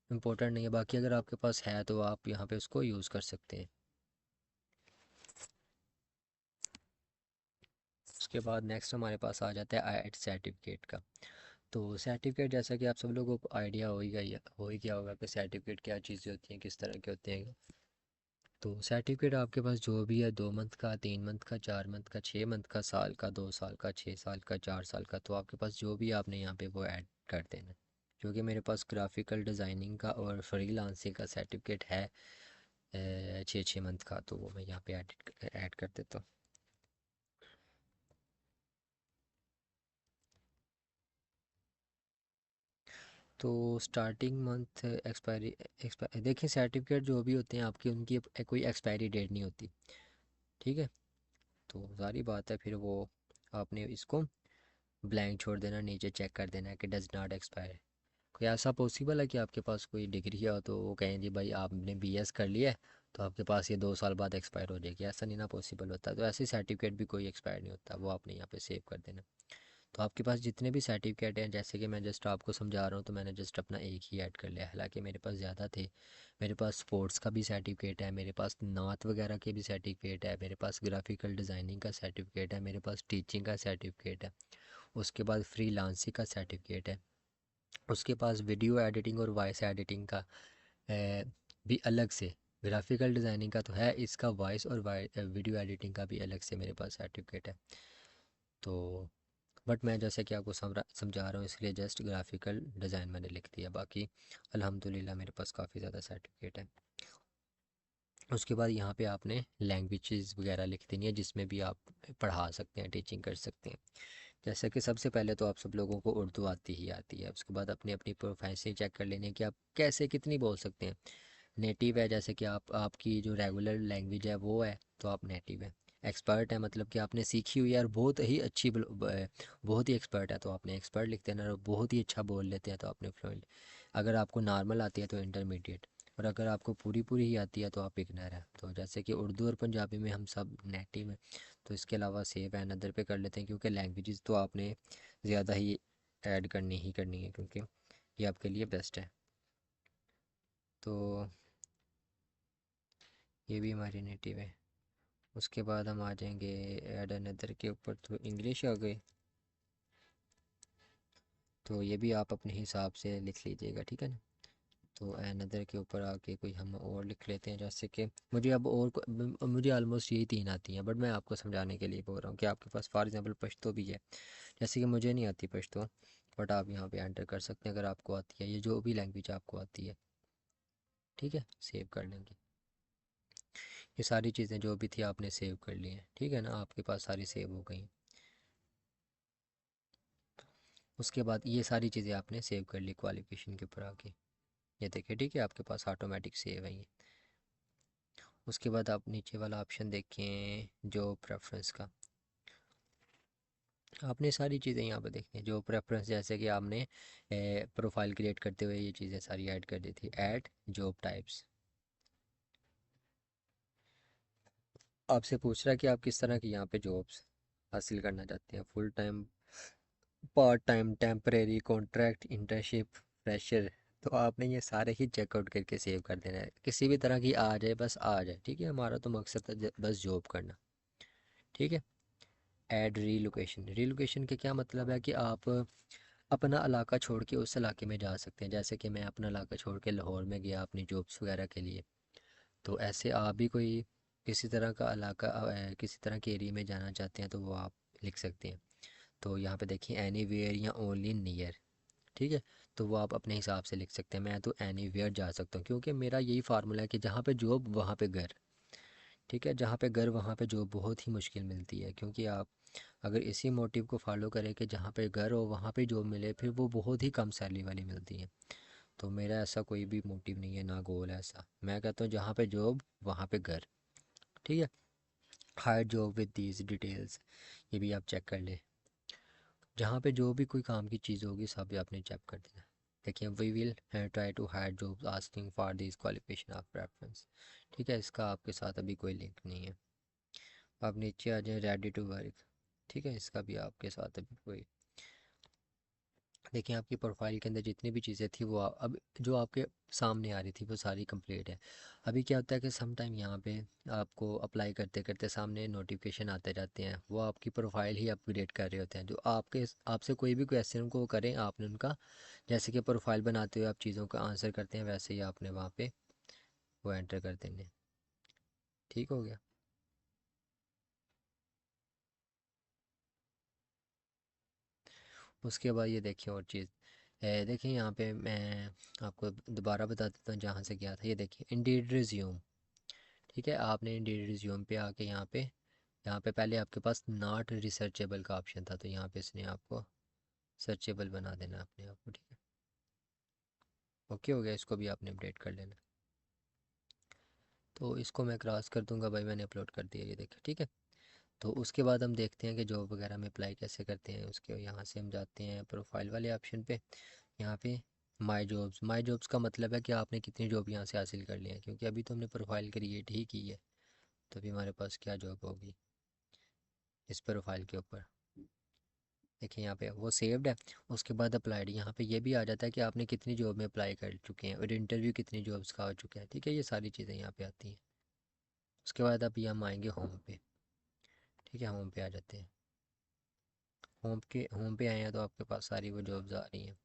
इम्पोर्टेंट नहीं है। बाकी अगर आपके पास है तो आप यहाँ पे उसको यूज़ कर सकते हैं। उसके बाद नेक्स्ट हमारे पास आ जाता है आईएलटीएस सर्टिफिकेट का। तो सर्टिफिकेट जैसा कि आप सब लोगों को आइडिया हो ही गया होगा कि सर्टिफिकेट क्या चीज़ें होती हैं, किस तरह के होते हैं। तो सर्टिफिकेट आपके पास जो भी है, 2 मंथ का, 3 मंथ का, 4 मंथ का, 6 मंथ का, साल का, 2 साल का, 6 साल का, 4 साल का, तो आपके पास जो भी आपने यहाँ पे वो ऐड कर देना। क्योंकि मेरे पास ग्राफिकल डिज़ाइनिंग का और फ्रीलांसिंग का सर्टिफिकेट है 6 6 मंथ का, तो वो मैं यहाँ पे ऐड कर देता हूँ। तो स्टार्टिंग मंथ एक्सपायरी, देखिए सर्टिफिकेट जो भी होते हैं आपकी, उनकी कोई एक्सपायरी डेट नहीं होती, ठीक है। तो सारी बात है फिर वो आपने इसको ब्लैंक छोड़ देना, नीचे चेक कर देना है कि डज नॉट एक्सपायर। कोई ऐसा पॉसिबल है कि आपके पास कोई डिग्री है तो वो कहें जी भाई आपने बीएस कर लिया है तो आपके पास ये 2 साल बाद एक्सपायर हो जाएगी? ऐसा नहीं ना पॉसिबल होता। तो ऐसे सर्टिफिकेट भी कोई एक्सपायर नहीं होता, वो आपने यहाँ पे सेव कर देना। तो आपके पास जितने भी सर्टिफिकेट हैं, जैसे कि मैं जस्ट आपको समझा रहा हूँ, तो मैंने जस्ट अपना एक ही ऐड कर लिया, हालांकि मेरे पास ज़्यादा थे। मेरे पास स्पोर्ट्स का भी सर्टिफिकेट है, मेरे पास नात वगैरह के भी सर्टिफिकेट है, मेरे पास ग्राफिकल डिज़ाइनिंग का सर्टिफिकेट है, मेरे पास टीचिंग का सर्टिफिकेट है, उसके बाद फ्रीलांसिंग का सर्टिफिकेट है, उसके पास वीडियो एडिटिंग और वॉइस एडिटिंग का भी अलग से। ग्राफिकल डिज़ाइनिंग का तो है, इसका वॉइस और वीडियो एडिटिंग का भी अलग से मेरे पास सर्टिफिकेट है। तो बट मैं जैसे कि आपको समझा रहा हूँ इसलिए जस्ट ग्राफिकल डिज़ाइन मैंने लिख दिया, बाकी अल्हम्दुलिल्लाह मेरे पास काफ़ी ज़्यादा सर्टिफिकेट है। उसके बाद यहाँ पे आपने लैंग्वेजेस वगैरह लिख देनी है जिसमें भी आप पढ़ा सकते हैं, टीचिंग कर सकते हैं। जैसे कि सबसे पहले तो आप सब लोगों को उर्दू आती ही आती है, उसके बाद अपनी अपनी प्रोफाइल चेक कर लेनी है कि आप कैसे कितनी बोल सकते हैं। नेटिव है, जैसे कि आपकी जो रेगुलर लैंग्वेज है वो है, तो आप नेटिव है। एक्सपर्ट है मतलब कि आपने सीखी हुई है और बहुत ही अच्छी बहुत ही एक्सपर्ट है तो आपने एक्सपर्ट लिख देना, और बहुत ही अच्छा बोल लेते हैं तो आपने फ्लुएंट। अगर आपको नॉर्मल आती है तो इंटरमीडिएट, और अगर आपको पूरी पूरी ही आती है तो आप बिगनर है। तो जैसे कि उर्दू और पंजाबी में हम सब नेटिव हैं, तो इसके अलावा सेव एंड अदर पे कर लेते हैं, क्योंकि लैंग्वेजेस तो आपने ज़्यादा ही ऐड करनी है क्योंकि ये आपके लिए बेस्ट है। तो ये भी हमारी नेटिव है। उसके बाद हम आ जाएंगे ऐड अनदर के ऊपर, तो इंग्लिश आ गई, तो ये भी आप अपने हिसाब से लिख लीजिएगा, ठीक है ना। तो अनदर के ऊपर आके कोई हम और लिख लेते हैं, जैसे कि मुझे अब और मुझे ऑलमोस्ट यही 3 आती हैं, बट मैं आपको समझाने के लिए बोल रहा हूँ कि आपके पास फॉर एग्जांपल पश्तो भी है। जैसे कि मुझे नहीं आती पश्तो, बट आप यहाँ पे एंटर कर सकते हैं अगर आपको आती है, ये जो भी लैंग्वेज आपको आती है, ठीक है। सेव कर लेंगे, ये सारी चीज़ें जो भी थी आपने सेव कर ली हैं, ठीक है ना, आपके पास सारी सेव हो गई। उसके बाद ये सारी चीज़ें आपने सेव कर ली क्वालिफिकेशन के ऊपर आके, ये देखिए, ठीक है, आपके पास ऑटोमेटिक सेव है ये। उसके बाद आप नीचे वाला ऑप्शन देखें जो प्रेफरेंस का, आपने सारी चीज़ें यहाँ पे देखनी है जो प्रेफरेंस, जैसे कि आपने प्रोफाइल क्रिएट करते हुए ये चीज़ें सारी ऐड कर दी थी। ऐड जॉब टाइप्स, आपसे पूछ रहा है कि आप किस तरह की यहाँ पे जॉब्स हासिल करना चाहते हैं, full time, part time, temporary, contract, internship, fresher. तो आपने ये सारे ही चेकआउट करके सेव कर देना है, किसी भी तरह की आ जाए बस आ जाए, ठीक है। हमारा तो मकसद है बस जॉब करना, ठीक है। ऐड रीलोकेशन, रीलोकेशन के क्या मतलब है कि आप अपना इलाका छोड़ के उस इलाके में जा सकते हैं। जैसे कि मैं अपना इलाका छोड़ के लाहौर में गया अपनी जॉब्स वगैरह के लिए, तो ऐसे आप भी कोई किसी तरह का इलाका किसी तरह के एरिया में जाना चाहते हैं तो वो आप लिख सकते हैं। तो यहाँ पे देखिए एनी वेयर या ओनली नियर, ठीक है। तो वो आप अपने हिसाब से लिख सकते हैं। मैं तो एनी वेयर जा सकता हूँ क्योंकि मेरा यही फार्मूला है कि जहाँ पे जॉब वहाँ पे घर, ठीक है। जहाँ पे घर वहाँ पे जॉब बहुत ही मुश्किल मिलती है, क्योंकि आप अगर इसी मोटिव को फॉलो करे कि जहाँ पे घर हो वहाँ पे जॉब मिले, फिर वो बहुत ही कम सैलरी वाली मिलती है। तो मेरा ऐसा कोई भी मोटिव नहीं है, ना गोल है ऐसा। मैं कहता हूँ जहाँ पे जॉब वहाँ पे घर। ठीक है। Hire job with these details, ये भी आप चेक कर ले। जहाँ पे जो भी कोई काम की चीज़ होगी सब आपने चेक कर देना। देखिए, we will try to hire jobs asking for this qualification of preference. ठीक है, इसका आपके साथ अभी कोई लिंक नहीं है। आप नीचे आ जाए, रेडी टू वर्क। ठीक है, इसका भी आपके साथ अभी कोई। देखिए, आपकी प्रोफाइल के अंदर जितनी भी चीज़ें थी वो अब जो आपके सामने आ रही थी वो सारी कंप्लीट है। अभी क्या होता है कि सम टाइम यहाँ पे आपको अप्लाई करते करते सामने नोटिफिकेशन आते जाते हैं, वो आपकी प्रोफाइल ही अपग्रेड कर रहे होते हैं। जो आपके आपसे कोई भी क्वेश्चन को करें, आपने उनका जैसे कि प्रोफाइल बनाते हुए आप चीज़ों का आंसर करते हैं, वैसे ही आपने वहाँ पे वो एंटर कर देंगे। ठीक हो गया। उसके बाद ये देखिए और चीज़, देखिए यहाँ पे मैं आपको दोबारा बता देता हूँ जहाँ से गया था। ये देखिए, इंडीड रिज्यूम। ठीक है, आपने इंडीड रिज्यूम पे आके यहाँ पे पहले आपके पास नॉट रिसर्चेबल का ऑप्शन था, तो यहाँ पे इसने आपको सर्चेबल बना देना अपने आप को। ठीक है, ओके हो गया, इसको भी आपने अपडेट कर लेना। तो इसको मैं क्रॉस कर दूंगा भाई, मैंने अपलोड कर दिया, ये देखिए। ठीक है, तो उसके बाद हम देखते हैं कि जॉब वगैरह में अप्लाई कैसे करते हैं। उसके यहाँ से हम जाते हैं प्रोफाइल वाले ऑप्शन पे। यहाँ पे माई जॉब्स का मतलब है कि आपने कितनी जॉब यहाँ से हासिल कर ली है, क्योंकि अभी तो हमने प्रोफाइल क्रिएट ही की है। तो अभी हमारे पास क्या जॉब होगी इस प्रोफाइल के ऊपर। देखिए यहाँ पे वो सेव्ड है। उसके बाद अप्लाइड, यहाँ पे ये भी आ जाता है कि आपने कितनी जॉब में अप्लाई कर चुके हैं और इंटरव्यू कितनी जॉब्स का हो चुका है। ठीक है, ये सारी चीज़ें यहाँ पे आती हैं। उसके बाद अभी हम आएंगे होम पे। ठीक है, होम पे आ जाते हैं। होम पे आए हैं तो आपके पास सारी वो जॉब्स आ रही हैं।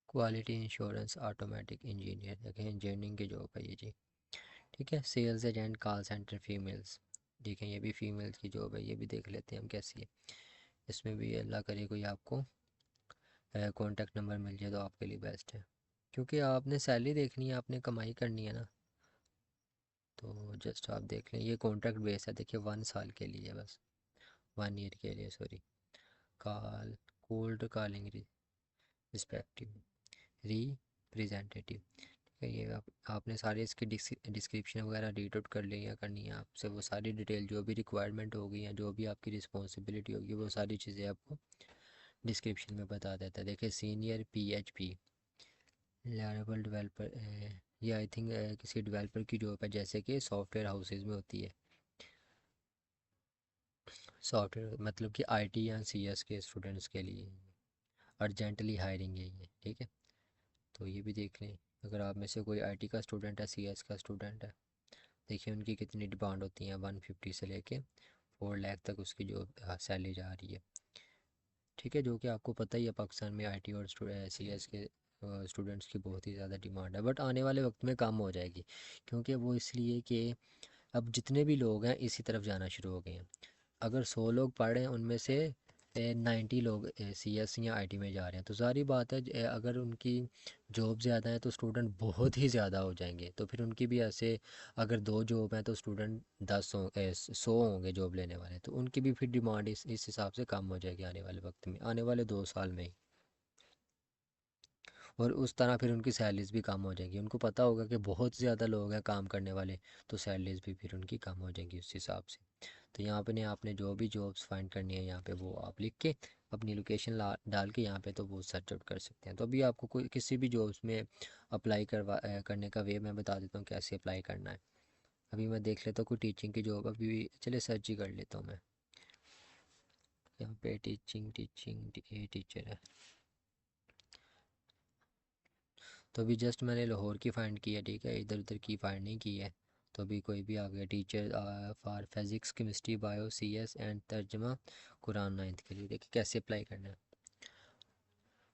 क्वालिटी इंश्योरेंस ऑटोमेटिक इंजीनियर, देखें इंजीनियरिंग की जॉब है ये जी। ठीक है, sales agent call centre females. देखें ये भी फीमेल्स की जॉब है, ये भी देख लेते हैं हम कैसी है। इसमें भी अल्लाह करे कोई आपको कॉन्टैक्ट नंबर मिल जाए तो आपके लिए बेस्ट है, क्योंकि आपने सैलरी देखनी है, आपने कमाई करनी है ना। तो जस्ट आप देख लें, ये कॉन्ट्रैक्ट बेस है। देखिए 1 साल के लिए बस, 1 ईयर के लिए, sorry. Call cold calling respective representative. ठीक है, ये आपने सारे इसकी डिस्क्रिप्शन वगैरह रीड आउट कर ली या करनी है आपसे, वो सारी डिटेल जो भी रिक्वायरमेंट होगी या जो भी आपकी रिस्पॉन्सिबिलिटी होगी वो सारी चीज़ें आपको डिस्क्रिप्शन में बता देता है। देखिए, सीनियर PHP लारेबल डेवलपर, ये आई थिंक किसी डेवलपर की जॉब है, जैसे कि सॉफ्टवेयर हाउसेज में होती है। सॉफ्टवेयर मतलब कि IT या CS के स्टूडेंट्स के लिए अर्जेंटली हायरिंग है ये। ठीक है, तो ये भी देख लें। अगर आप में से कोई IT का स्टूडेंट है, CS का स्टूडेंट है, देखिए उनकी कितनी डिमांड होती है, 150 से लेके 4 लाख तक उसकी जो सैलरी जा रही है। ठीक है, जो कि आपको पता ही है पाकिस्तान में IT और CS के स्टूडेंट्स की बहुत ही ज़्यादा डिमांड है, बट आने वाले वक्त में कम हो जाएगी। क्योंकि वो इसलिए कि अब जितने भी लोग हैं इसी तरफ जाना शुरू हो गए हैं। अगर 100 लोग पढ़ रहे हैं उनमें से 90 लोग CS या IT में जा रहे हैं, तो सारी बात है अगर उनकी जॉब ज़्यादा है तो स्टूडेंट बहुत ही ज़्यादा हो जाएंगे। तो फिर उनकी भी ऐसे, अगर 2 जॉब हैं तो स्टूडेंट 100 होंगे जॉब लेने वाले, तो उनकी भी फिर डिमांड इस हिसाब से कम हो जाएगी आने वाले वक्त में, आने वाले 2 साल में ही। और उस तरह फिर उनकी सैलरीज भी कम हो जाएगी। उनको पता होगा कि बहुत ज़्यादा लोग हैं काम करने वाले, तो सैलरीज भी फिर उनकी कम हो जाएंगी उस हिसाब से। तो यहाँ पे ने आपने जो भी जॉब्स फाइंड करनी है यहाँ पे वो आप लिख के अपनी लोकेशन डाल के यहाँ पे तो वो सर्च आउट कर सकते हैं। तो अभी आपको कोई किसी भी जॉब्स में अप्लाई करने का वे मैं बता देता हूँ कैसे अप्लाई करना है। अभी मैं देख लेता हूँ कोई टीचिंग की जॉब, अभी चले सर्च ही कर लेता हूँ मैं। यहाँ पे टीचिंग ये टीचर है। तो अभी जस्ट मैंने लाहौर की फ़ाइंड की है। ठीक है, इधर उधर की फ़ाइंड नहीं की है। तो अभी कोई भी आ गया, teacher for physics chemistry bio CS and तर्जमा कुरान 9th के लिए। देखिए कैसे अप्लाई करना है।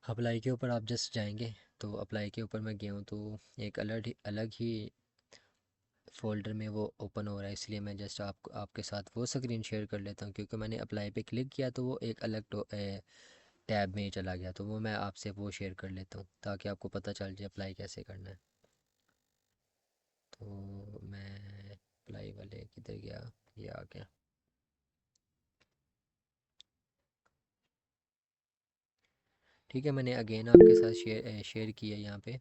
अप्लाई के ऊपर आप जस्ट जाएंगे, तो अप्लाई के ऊपर मैं गया हूँ तो एक अलग ही फ़ोल्डर में वो ओपन हो रहा है, इसलिए मैं जस्ट आपके साथ वो स्क्रीन शेयर कर लेता हूँ। क्योंकि मैंने अप्लाई पे क्लिक किया तो वो एक अलग टैब में ही चला गया, तो वो मैं आपसे वो शेयर कर लेता हूँ ताकि आपको पता चल जाए अप्लाई कैसे करना है। तो मैं अप्लाई वाले किधर गया, ये आ गया। ठीक है, मैंने अगेन आपके साथ शेयर किया यहाँ पे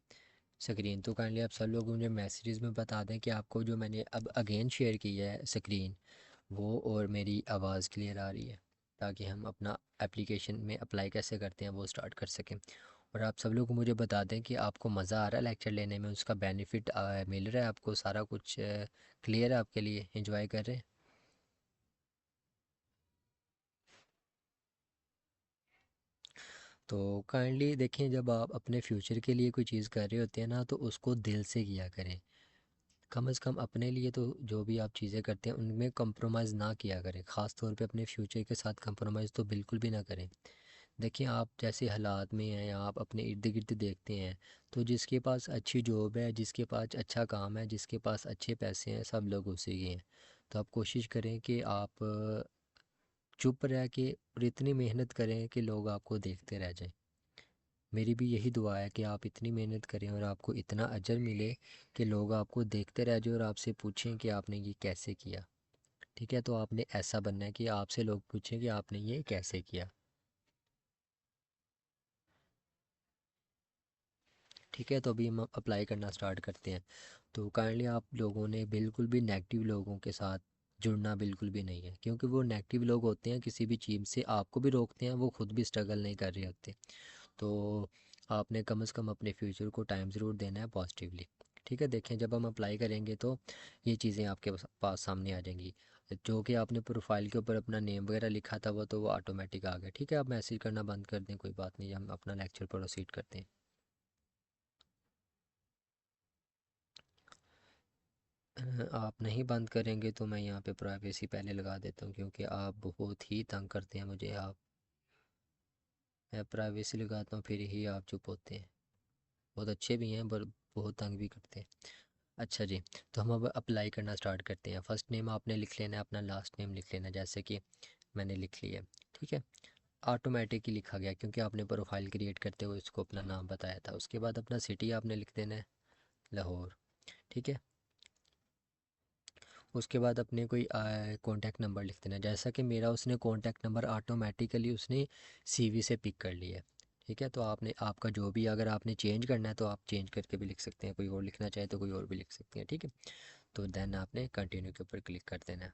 स्क्रीन। तो काइंडली आप सब लोग मुझे मैसेजेस में बता दें कि आपको जो मैंने अब अगेन शेयर किया है स्क्रीन, वो और मेरी आवाज़ क्लियर आ रही है, ताकि हम अपना एप्लीकेशन में अप्लाई कैसे करते हैं वो स्टार्ट कर सकें। और आप सब लोग मुझे बता दें कि आपको मज़ा आ रहा है लेक्चर लेने में, उसका बेनिफिट मिल रहा है आपको, सारा कुछ क्लियर है आपके लिए, एंजॉय कर रहे हैं। तो काइंडली देखें, जब आप अपने फ्यूचर के लिए कोई चीज़ कर रहे होते हैं ना, तो उसको दिल से किया करें। कम से कम अपने लिए तो जो भी आप चीज़ें करते हैं उनमें कंप्रोमाइज़ ना किया करें, ख़ास तौर पे अपने फ्यूचर के साथ कंप्रोमाइज़ तो बिल्कुल भी ना करें। देखिए, आप जैसे हालात में हैं या आप अपने इर्द गिर्द देखते हैं, तो जिसके पास अच्छी जॉब है, जिसके पास अच्छा काम है, जिसके पास अच्छे पैसे हैं, सब लोग उसी के हैं। तो आप कोशिश करें कि आप चुप रह के और इतनी मेहनत करें कि लोग आपको देखते रह जाएं। मेरी भी यही दुआ है कि आप इतनी मेहनत करें और आपको इतना अजर मिले कि लोग आपको देखते रह जाएं और आपसे पूछें कि आपने ये कैसे किया। ठीक है, तो आपने ऐसा बनना है कि आपसे लोग पूछें कि आपने ये कैसे किया। ठीक है, तो अभी हम अप्लाई करना स्टार्ट करते हैं। तो काइंडली आप लोगों ने बिल्कुल भी नेगेटिव लोगों के साथ जुड़ना बिल्कुल भी नहीं है, क्योंकि वो नेगेटिव लोग होते हैं, किसी भी चीज़ से आपको भी रोकते हैं, वो खुद भी स्ट्रगल नहीं कर रहे होते। तो आपने कम से कम अपने फ्यूचर को टाइम ज़रूर देना है पॉजिटिवली। ठीक है, देखें, जब हम अप्लाई करेंगे तो ये चीज़ें आपके पास सामने आ जाएंगी। जो कि आपने प्रोफाइल के ऊपर अपना नेम वगैरह लिखा था वो तो वो ऑटोमेटिक आ गया। ठीक है, आप मैसेज करना बंद कर दें, कोई बात नहीं, हम अपना लेक्चर प्रोसीड करते हैं। आप नहीं बंद करेंगे तो मैं यहाँ पे प्राइवेसी पहले लगा देता हूँ, क्योंकि आप बहुत ही तंग करते हैं मुझे। आप मैं प्राइवेसी लगाता हूँ फिर ही आप चुप होते हैं। बहुत अच्छे भी हैं पर बहुत तंग भी करते हैं। अच्छा जी, तो हम अब अप्लाई करना स्टार्ट करते हैं। फर्स्ट नेम आपने लिख लेना है, अपना लास्ट नेम लिख लेना है, जैसे कि मैंने लिख लिया। ठीक है, ऑटोमेटिक ही लिखा गया क्योंकि आपने प्रोफाइल क्रिएट करते हुए उसको अपना नाम बताया था। उसके बाद अपना सिटी आपने लिख देना है, लाहौर। ठीक है, उसके बाद अपने कोई कॉन्टैक्ट नंबर लिख देना, जैसा कि मेरा उसने कॉन्टैक्ट नंबर ऑटोमेटिकली उसने सीवी से पिक कर लिया है। ठीक है, तो आपने आपका जो भी, अगर आपने चेंज करना है तो आप चेंज करके भी लिख सकते हैं, कोई और लिखना चाहे तो कोई और भी लिख सकते हैं। ठीक है, तो देन आपने कंटिन्यू के ऊपर क्लिक कर देना है।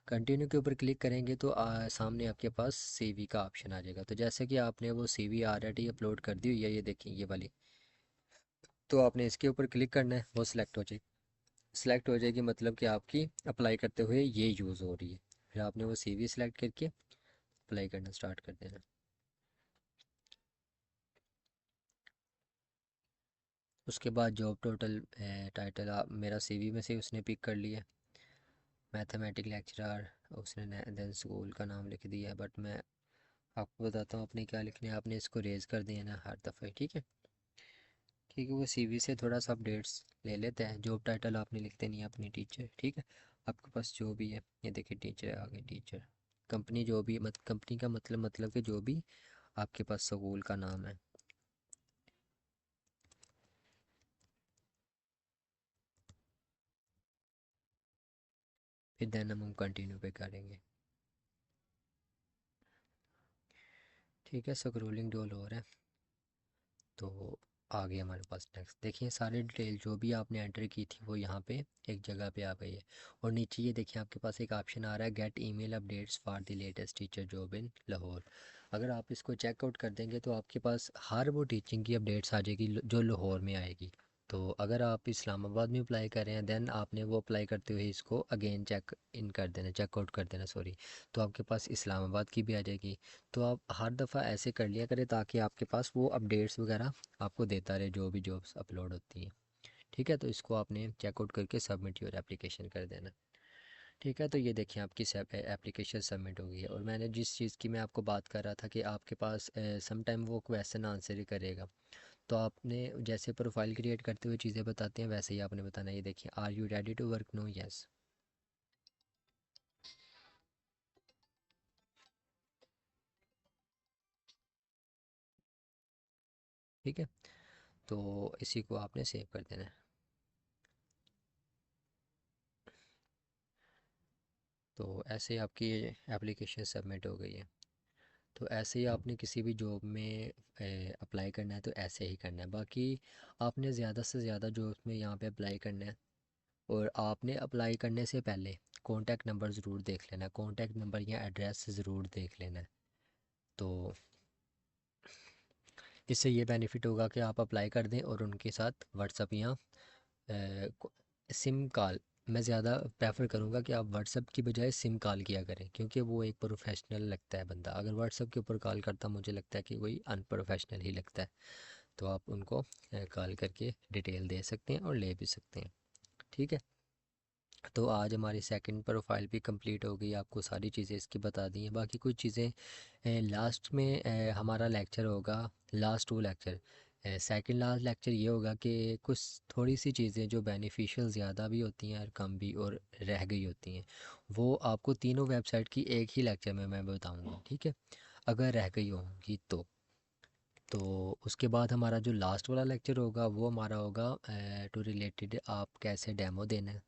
कंटिन्यू के ऊपर क्लिक करेंगे तो सामने आपके पास सीवी का ऑप्शन आ जाएगा। तो जैसे कि आपने वो सीवी ऑलरेडी अपलोड कर दी हुई है, ये देखिए ये वाली, तो आपने इसके ऊपर क्लिक करना है, वो सिलेक्ट हो जाएगी। सिलेक्ट हो जाएगी मतलब कि आपकी अप्लाई करते हुए ये यूज़ हो रही है। फिर आपने वो सीवी सिलेक्ट करके अप्लाई करना स्टार्ट कर देना। उसके बाद जॉब टोटल टाइटल आप, मेरा सीवी में से उसने पिक कर लिया, मैथमेटिक लेक्चरर। उसने देन स्कूल का नाम लिख दिया है, बट मैं आपको बताता हूँ आपने क्या लिखना है। आपने इसको रेज कर देना हर दफ़े। ठीक है, क्योंकि वो सीवी से थोड़ा सा अपडेट्स ले लेते हैं। जॉब टाइटल आपने लिख देनी है अपनी टीचर। ठीक है, आपके पास जो भी है, ये देखिए टीचर आ गई, टीचर। कंपनी जो भी, कंपनी का मतलब कि जो भी आपके पास स्कूल का नाम है। फिर देन हम कंटिन्यू पे करेंगे। ठीक है, स्क्रोलिंग डोल हो रहा है, तो आ गया हमारे पास नेक्स्ट। देखिए, सारी डिटेल जो भी आपने एंटर की थी वो यहाँ पे एक जगह पे आ गई है। और नीचे ये देखिए आपके पास एक ऑप्शन आ रहा है, gate email updates for the latest teacher job in Lahore. अगर आप इसको चेकआउट कर देंगे तो आपके पास हर वो टीचिंग की अपडेट्स आ जाएगी जो लाहौर में आएगी। तो अगर आप इस्लामाबाद में अप्लाई कर रहे हैं, देन आपने वो अप्लाई करते हुए इसको अगेन चेक इन कर देना, चेकआउट कर देना सॉरी। तो आपके पास इस्लामाबाद की भी आ जाएगी। तो आप हर दफ़ा ऐसे कर लिया करें ताकि आपके पास वो अपडेट्स वगैरह आपको देता रहे जो भी जॉब्स अपलोड होती हैं। ठीक है, तो इसको आपने चेकआउट करके सबमिट योर एप्लीकेशन कर देना। ठीक है, तो ये देखिए आपकी एप्लीकेशन सबमिट हो गई है। और मैंने जिस चीज़ की मैं आपको बात कर रहा था कि आपके पास सम टाइम वो क्वेश्चन आंसर ही करेगा, तो आपने जैसे प्रोफाइल क्रिएट करते हुए चीज़ें बताते हैं वैसे ही आपने बताना। ये देखिए, are you ready to work, no, yes. ठीक है, तो इसी को आपने सेव कर देना है। तो ऐसे आपकी एप्लीकेशन सबमिट हो गई है। तो ऐसे ही आपने किसी भी जॉब में अप्लाई करना है तो ऐसे ही करना है। बाकी आपने ज़्यादा से ज़्यादा जॉब में यहाँ पे अप्लाई करना है। और आपने अप्लाई करने से पहले कॉन्टैक्ट नंबर ज़रूर देख लेना है, कॉन्टैक्ट नंबर या एड्रेस ज़रूर देख लेना है। तो इससे ये बेनिफिट होगा कि आप अप्लाई कर दें और उनके साथ व्हाट्सअप या सिम कॉल, मैं ज़्यादा प्रेफर करूँगा कि आप व्हाट्सअप की बजाय सिम कॉल किया करें, क्योंकि वो एक प्रोफेशनल लगता है बंदा। अगर व्हाट्सअप के ऊपर कॉल करता मुझे लगता है कि कोई अनप्रोफेशनल ही लगता है। तो आप उनको कॉल करके डिटेल दे सकते हैं और ले भी सकते हैं। ठीक है। तो आज हमारी सेकंड प्रोफाइल भी कंप्लीट हो गई, आपको सारी चीज़ें इसकी बता दी हैं। बाकी कुछ चीज़ें लास्ट में हमारा लेक्चर होगा, last two lecture, second last lecture ये होगा कि कुछ थोड़ी सी चीज़ें जो बेनिफिशियल ज़्यादा भी होती हैं और कम भी और रह गई होती हैं, वो आपको तीनों वेबसाइट की एक ही लेक्चर में मैं बताऊँगा। ठीक है, अगर रह गई होंगी तो उसके बाद हमारा जो लास्ट वाला लेक्चर होगा वो हमारा होगा टू रिलेटेड, आप कैसे डेमो देना है,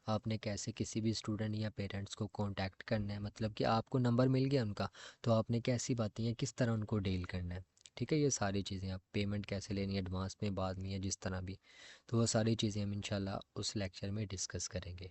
आपने कैसे किसी भी स्टूडेंट या पेरेंट्स को कांटेक्ट करना है, मतलब कि आपको नंबर मिल गया उनका, तो आपने कैसी बातें हैं किस तरह उनको डील करना है। ठीक है, ये सारी चीज़ें, आप पेमेंट कैसे लेनी है, एडवांस में, बाद में, या जिस तरह भी, तो वो सारी चीज़ें हम इंशाल्लाह उस लेक्चर में डिस्कस करेंगे।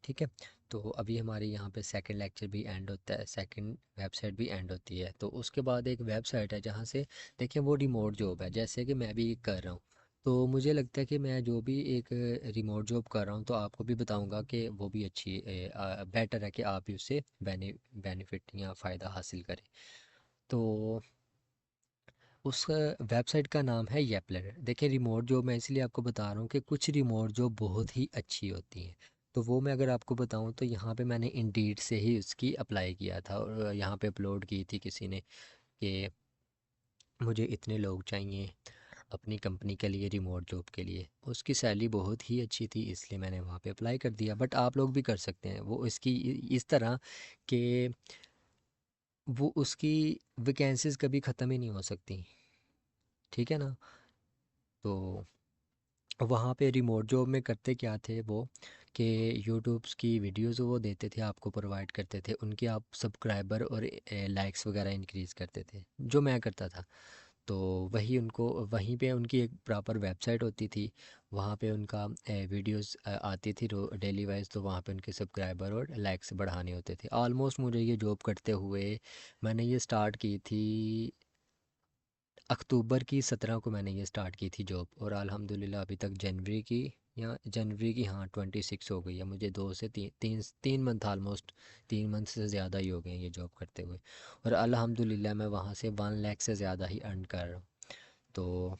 ठीक है। तो अभी हमारे यहाँ पे सेकंड लेक्चर भी एंड होता है, सेकंड वेबसाइट भी एंड होती है। तो उसके बाद एक वेबसाइट है जहाँ से, देखिए, वो रिमोट जॉब है, जैसे कि मैं भी कर रहा हूँ। तो मुझे लगता है कि मैं जो भी एक रिमोट जॉब कर रहा हूँ तो आपको भी बताऊँगा कि वो भी अच्छी, बेटर है कि आप भी उससे बेनिफिट या फ़ायदा हासिल करें। तो उस वेबसाइट का नाम है येपलर। देखिए, रिमोट जॉब मैं इसलिए आपको बता रहा हूँ कि कुछ रिमोट जॉब बहुत ही अच्छी होती हैं। तो वो मैं अगर आपको बताऊँ तो यहाँ पे मैंने इंडीड से ही उसकी अप्लाई किया था और यहाँ पे अपलोड की थी किसी ने कि मुझे इतने लोग चाहिए अपनी कंपनी के लिए, रिमोट जॉब के लिए। उसकी सैलरी बहुत ही अच्छी थी, इसलिए मैंने वहाँ पे अप्लाई कर दिया। बट आप लोग भी कर सकते हैं वो, इसकी इस तरह कि वो उसकी वैकेंसीज कभी ख़त्म ही नहीं हो सकती। ठीक है ना। तो वहाँ पे रिमोट जॉब में करते क्या थे वो, कि यूट्यूब्स की वीडियोस वो देते थे, आपको प्रोवाइड करते थे, उनके आप सब्सक्राइबर और लाइक्स वगैरह इंक्रीज़ करते थे, जो मैं करता था। तो वही उनको, वहीं पे उनकी एक प्रॉपर वेबसाइट होती थी, वहाँ पे उनका वीडियोस आती थी डेली वाइज, तो वहाँ पे उनके सब्सक्राइबर और लाइक्स बढ़ाने होते थे। ऑलमोस्ट मुझे ये जॉब करते हुए, मैंने ये स्टार्ट की थी अक्टूबर की 17 को, मैंने ये स्टार्ट की थी जॉब, और अल्हम्दुलिल्लाह अभी तक जनवरी की, या जनवरी की, हाँ, 26 हो गई है मुझे। 2 से 3 मंथ, ऑलमोस्ट 3 मंथ से ज़्यादा ही हो गए हैं ये जॉब करते हुए। और अल्हम्दुलिल्लाह मैं वहाँ से 1 लाख से ज़्यादा ही अर्न कर रहा हूँ। तो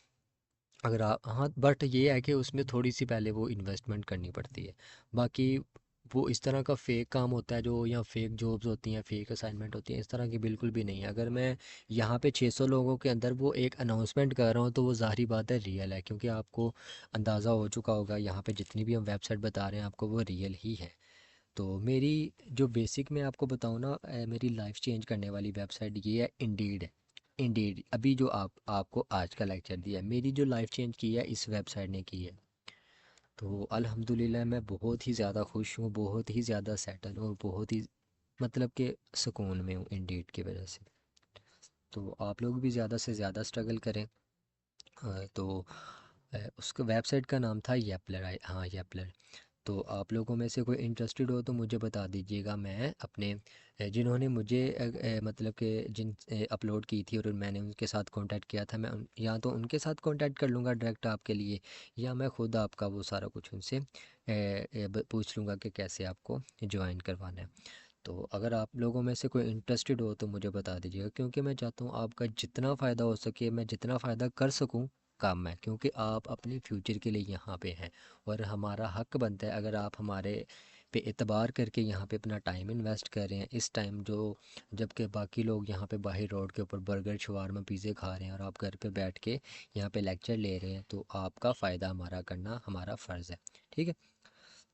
अगर आप, हाँ, बट ये है कि उसमें थोड़ी सी पहले वो इन्वेस्टमेंट करनी पड़ती है। बाकी वो इस तरह का फेक काम होता है जो, या फेक जॉब्स होती हैं, फेक असाइनमेंट होती हैं, इस तरह की बिल्कुल भी नहीं है। अगर मैं यहाँ पे 600 लोगों के अंदर वो एक अनाउंसमेंट कर रहा हूँ तो वो ज़ाहिरी बात है रियल है, क्योंकि आपको अंदाज़ा हो चुका होगा यहाँ पे जितनी भी हम वेबसाइट बता रहे हैं आपको वो रियल ही है। तो मेरी जो बेसिक मैं आपको बताऊँ ना, मेरी लाइफ चेंज करने वाली वेबसाइट ये है इंडीड है। इंडीड, अभी जो आपको आज का लेक्चर दिया है, मेरी जो लाइफ चेंज की है इस वेबसाइट ने की है। तो अल्हम्दुलिल्लाह मैं बहुत ही ज़्यादा खुश हूँ, बहुत ही ज़्यादा सेटल हूँ, बहुत ही, मतलब कि सुकून में हूँ इंडीड की वजह से। तो आप लोग भी ज़्यादा से ज़्यादा स्ट्रगल करें। तो उसका वेबसाइट का नाम था येपलर, हाँ, येपलर। तो आप लोगों में से कोई इंटरेस्टेड हो तो मुझे बता दीजिएगा। मैं अपने जिन्होंने मुझे मतलब कि जिन अपलोड की थी और मैंने उनके साथ कांटेक्ट किया था, मैं या तो उनके साथ कांटेक्ट कर लूँगा डायरेक्ट आपके लिए, या मैं खुद आपका वो सारा कुछ उनसे पूछ लूँगा कि कैसे आपको ज्वाइन करवाना है। तो अगर आप लोगों में से कोई इंटरेस्टेड हो तो मुझे बता दीजिएगा, क्योंकि मैं चाहता हूँ आपका जितना फ़ायदा हो सके, मैं जितना फ़ायदा कर सकूँ काम में, क्योंकि आप अपने फ्यूचर के लिए यहाँ पे हैं। और हमारा हक बनता है, अगर आप हमारे पे एतबार करके यहाँ पे अपना टाइम इन्वेस्ट कर रहे हैं इस टाइम, जो जबकि बाकी लोग यहाँ पे बाहर रोड के ऊपर बर्गर, शवारमा, पिज़्ज़े खा रहे हैं और आप घर पे बैठ के यहाँ पे लेक्चर ले रहे हैं, तो आपका फ़ायदा हमारा करना हमारा फ़र्ज़ है। ठीक है।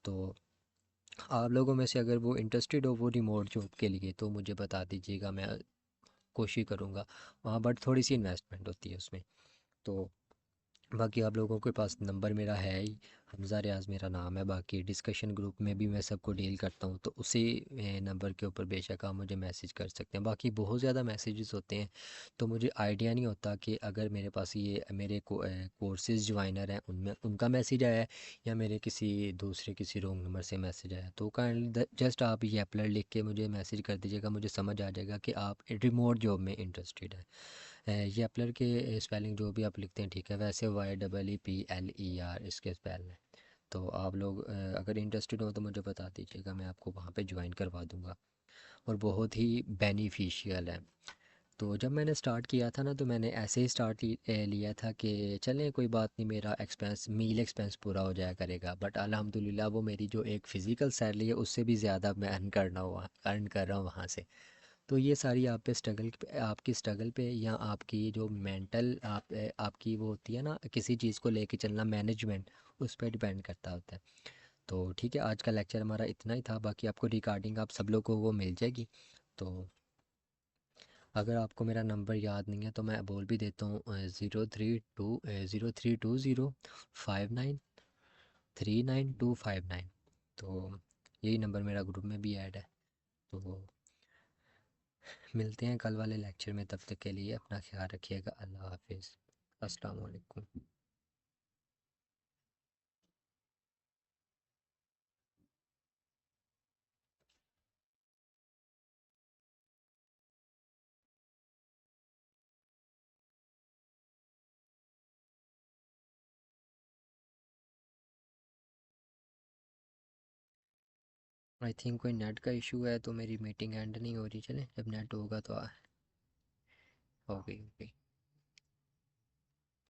तो आप लोगों में से अगर वो इंटरेस्टेड हो वो रिमोट जॉब के लिए तो मुझे बता दीजिएगा, मैं कोशिश करूँगा वहाँ, बट थोड़ी सी इन्वेस्टमेंट होती है उसमें। तो बाकी आप लोगों के पास नंबर मेरा है ही, हमज़ा रियाज़ मेरा नाम है। बाकी डिस्कशन ग्रुप में भी मैं सबको डील करता हूँ, तो उसी नंबर के ऊपर बेशक आप मुझे मैसेज कर सकते हैं। बाकी बहुत ज़्यादा मैसेजेस होते हैं, तो मुझे आइडिया नहीं होता कि अगर मेरे पास ये मेरे कोर्सेज़ ज्वाइनर हैं उनमें उनका मैसेज आया है या मेरे किसी दूसरे किसी रॉन्ग नंबर से मैसेज आया है। तो काइंडली जस्ट आप ये अपलर लिख के मुझे मैसेज कर दीजिएगा, मुझे समझ आ जाएगा कि आप रिमोट जॉब में इंटरेस्टेड हैं। ये अपलर के स्पेलिंग जो भी आप लिखते हैं ठीक है, वैसे YEEPLER इसके स्पेल हैं। तो आप लोग अगर इंटरेस्टेड हो तो मुझे बता दीजिएगा, मैं आपको वहाँ पे ज्वाइन करवा दूँगा और बहुत ही बेनिफिशियल है। तो जब मैंने स्टार्ट किया था ना, तो मैंने ऐसे ही लिया था कि चलें कोई बात नहीं, मेरा एक्सपेंस मील एक्सपेंस पूरा हो जाया करेगा। बट अल्हम्दुलिल्लाह वो मेरी जो एक फ़िज़िकल सैलरी है उससे भी ज़्यादा मैं अर्न कर रहा हूँ वहाँ से। तो ये सारी आप पे स्ट्रगल आपकी स्ट्रगल पे या आपकी जो मेंटल आपकी वो होती है ना किसी चीज़ को लेके चलना, मैनेजमेंट, उस पर डिपेंड करता होता है। तो ठीक है, आज का लेक्चर हमारा इतना ही था। बाकी आपको रिकॉर्डिंग आप सब लोगों को वो मिल जाएगी। तो अगर आपको मेरा नंबर याद नहीं है तो मैं बोल भी देता हूँ, 03203959 तो यही नंबर मेरा ग्रुप में भी ऐड है। तो मिलते हैं कल वाले लेक्चर में, तब तक के लिए अपना ख्याल रखिएगा। अल्लाह हाफिज़। अस्सलाम वालेकुम। आई थिंक कोई नेट का इशू है, तो मेरी मीटिंग एंड नहीं हो रही। चले जब नेट होगा तो हो गई।